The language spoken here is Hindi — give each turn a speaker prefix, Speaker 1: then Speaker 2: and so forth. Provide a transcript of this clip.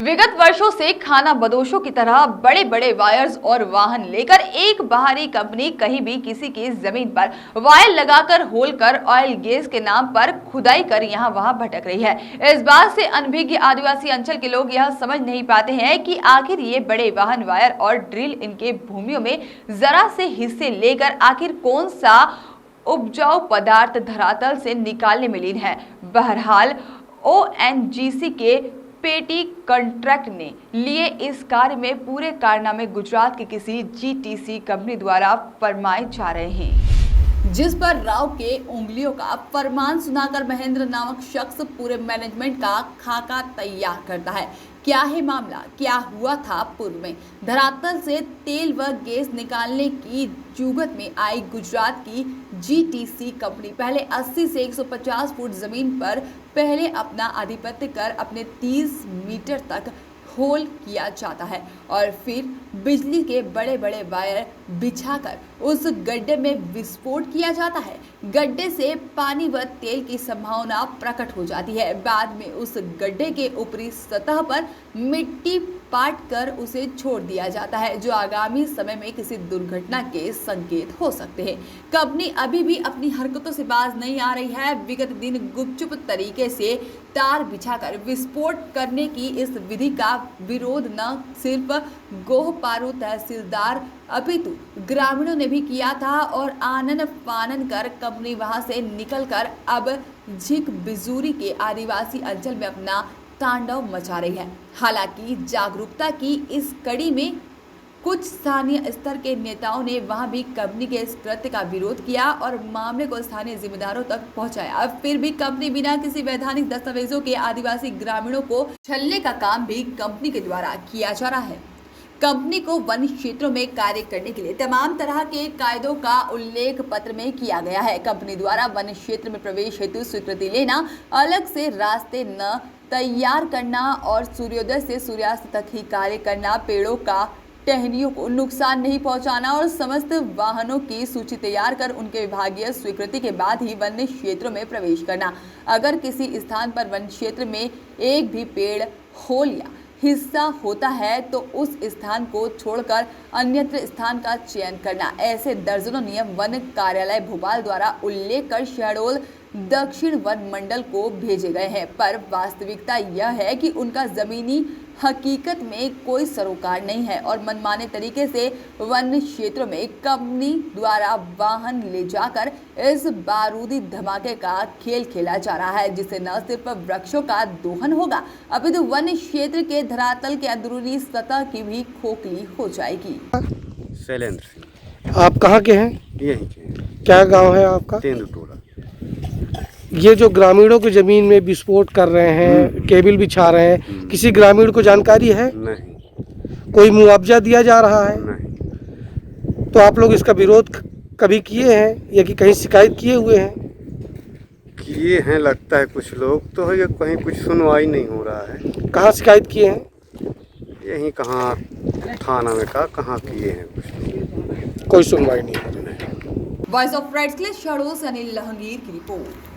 Speaker 1: विगत वर्षों से खाना बदोशों की तरह बड़े बड़े वायर्स और वाहन लेकर एक बाहरी कंपनी कहीं भी किसी की जमीन पर वायर लगाकर होल कर ऑयल गैस के नाम पर खुदाई कर यहां वहां भटक रही है। इस बात से अनभिज्ञ आदिवासी अंचल के लोग यह समझ नहीं पाते हैं कि आखिर ये बड़े वाहन, वायर और ड्रिल इनके भूमियों में जरा से हिस्से लेकर आखिर कौन सा उपजाऊ पदार्थ धरातल से निकालने में लीन है। बहरहाल ओएनजीसी के पेटी कॉन्ट्रैक्ट ने लिए इस कार्य में पूरे कारनामे गुजरात की किसी जीटीसी कंपनी द्वारा फरमाए जा रहे हैं, जिस पर राव के उंगलियों का फरमान सुनाकर महेंद्र नामक शख्स पूरे मैनेजमेंट का खाका तैयार करता है। क्या है मामला, क्या हुआ था पूर्व में? धरातल से तेल व गैस निकालने की जुगत में आई गुजरात की जीटीसी कंपनी पहले 80 से 150 फुट जमीन पर पहले अपना आधिपत्य कर अपने 30 मीटर तक होल किया जाता है और फिर बिजली के बड़े बड़े वायर बिछाकर उस गड्ढे में विस्फोट किया जाता है। गड्ढे से पानी व तेल की संभावना प्रकट हो जाती है। बाद में उस गड्ढे के ऊपरी सतह पर मिट्टी पाट कर उसे छोड़ दिया जाता है, जो आगामी समय में किसी दुर्घटना के संकेत हो सकते हैं। कंपनी अभी भी अपनी हरकतों से बाज नहीं आ रही है। विगत दिन गुपचुप तरीके से तार बिछाकर विस्फोट करने की इस विधि का विरोध न सिर्फ गोहपारू तहसीलदार अपितु ग्रामीणों ने भी किया था और आनन फानन कर कंपनी वहां से निकलकर अब झिक बिजूरी के आदिवासी अंचल में अपना तांडव मचा रही है। हालांकि जागरूकता की इस कड़ी में कुछ स्थानीय स्तर के नेताओं ने वहां भी कंपनी के इस कृत्य का विरोध किया और मामले को स्थानीय जिम्मेदारों तक पहुंचाया। अब फिर भी कंपनी बिना किसी वैधानिक दस्तावेजों के आदिवासी ग्रामीणों को छलने का काम भी कंपनी के द्वारा किया जा रहा है। कंपनी को वन क्षेत्रों में कार्य करने के लिए तमाम तरह के कायदों का उल्लेख पत्र में किया गया है। कंपनी द्वारा वन क्षेत्र में प्रवेश हेतु स्वीकृति लेना, अलग से रास्ते न तैयार करना और सूर्योदय से सूर्यास्त तक ही कार्य करना, पेड़ों का टहनियों को नुकसान नहीं पहुंचाना और समस्त वाहनों की सूची तैयार कर उनके विभागीय स्वीकृति के बाद ही वन्य क्षेत्रों में प्रवेश करना। अगर किसी स्थान पर वन क्षेत्र में एक भी पेड़, होल या हिस्सा होता है तो उस स्थान को छोड़कर अन्यत्र स्थान का चयन करना। ऐसे दर्जनों नियम वन कार्यालय भोपाल द्वारा उल्लेख कर शहडोल दक्षिण वन मंडल को भेजे गए हैं, पर वास्तविकता यह है कि उनका जमीनी हकीकत में कोई सरोकार नहीं है और मनमाने तरीके से वन क्षेत्रों में कंपनी द्वारा वाहन ले जाकर इस बारूदी धमाके का खेल खेला जा रहा है, जिससे न सिर्फ वृक्षों का दोहन होगा अपितु वन क्षेत्र के धरातल के अंदरूनी सतह की भी खोखली हो जाएगी।
Speaker 2: शैलेंद्र सिंह।
Speaker 3: आप कहाँ के हैं?
Speaker 2: यहीं के हैं।
Speaker 3: क्या गांव है आपका?
Speaker 2: तेंदुटोला।
Speaker 3: ये जो ग्रामीणों की जमीन में विस्फोट कर रहे हैं, केबल बिछा रहे हैं, किसी ग्रामीण को जानकारी है?
Speaker 2: नहीं।
Speaker 3: कोई मुआवजा दिया जा रहा है?
Speaker 2: नहीं।
Speaker 3: तो आप लोग इसका विरोध कभी किए हैं या कि कहीं शिकायत किए हुए हैं?
Speaker 2: किए हैं, लगता है कुछ लोग तो है, ये कहीं कुछ सुनवाई नहीं हो रहा है।
Speaker 3: कहाँ शिकायत किए हैं?
Speaker 2: यहीं कहाँ थाना में कहाँ किए हैं, कुछ
Speaker 3: कोई सुनवाई नहीं हो रही है।
Speaker 1: वॉइस ऑफ राइट्स के लिए शहडोल से अनिल लहंगीर की रिपोर्ट।